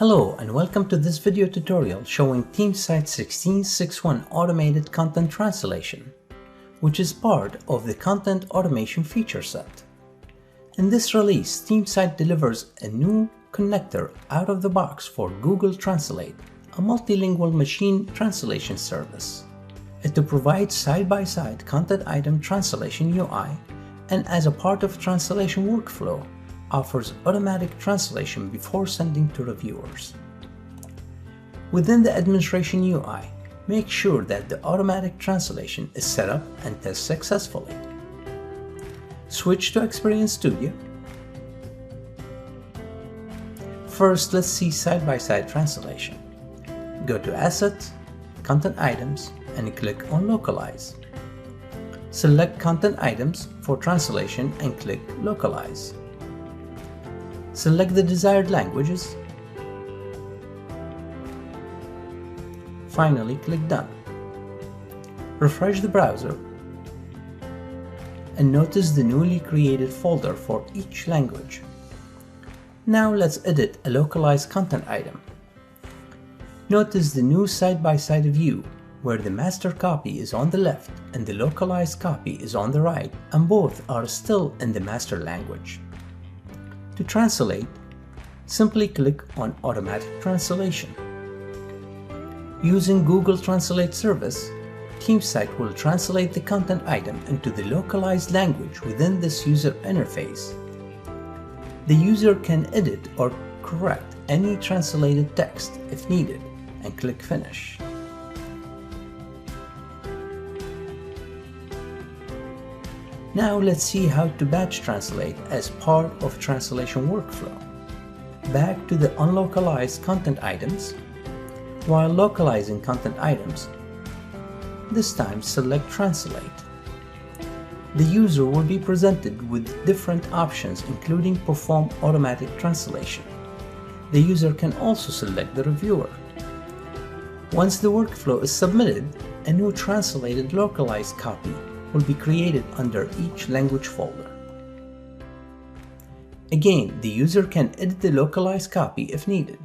Hello and welcome to this video tutorial showing Teamsite 16.6.1 Automated Content Translation, which is part of the Content Automation feature set. In this release, Teamsite delivers a new connector out of the box for Google Translate, a multilingual machine translation service. It provides side-by-side content item translation UI, and as a part of translation workflow, offers automatic translation before sending to reviewers. Within the administration UI, make sure that the automatic translation is set up and test successfully. Switch to Experience Studio. First, let's see side-by-side translation. Go to Assets, Content Items, and click on Localize. Select Content Items for translation and click Localize. Select the desired languages. Finally, click Done. Refresh the browser and notice the newly created folder for each language. Now let's edit a localized content item. Notice the new side-by-side view where the master copy is on the left and the localized copy is on the right, and both are still in the master language. To translate, simply click on Automatic Translation. Using Google Translate service, Teamsite will translate the content item into the localized language within this user interface. The user can edit or correct any translated text if needed and click Finish. Now let's see how to batch translate as part of translation workflow. Back to the unlocalized content items. While localizing content items, this time select Translate. The user will be presented with different options including Perform Automatic Translation. The user can also select the reviewer. Once the workflow is submitted, a new translated localized copy will be created under each language folder. Again, the user can edit the localized copy if needed.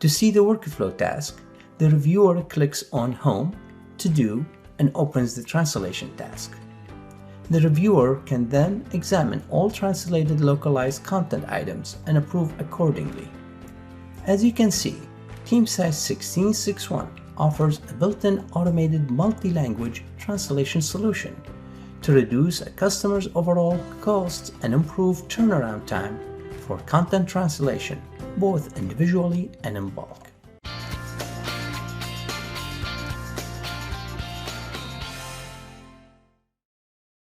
To see the workflow task, the reviewer clicks on Home, To Do, and opens the translation task. The reviewer can then examine all translated localized content items and approve accordingly. As you can see, Teamsite 16.6.1 offers a built-in automated multi-language translation solution to reduce a customer's overall costs and improve turnaround time for content translation, both individually and in bulk.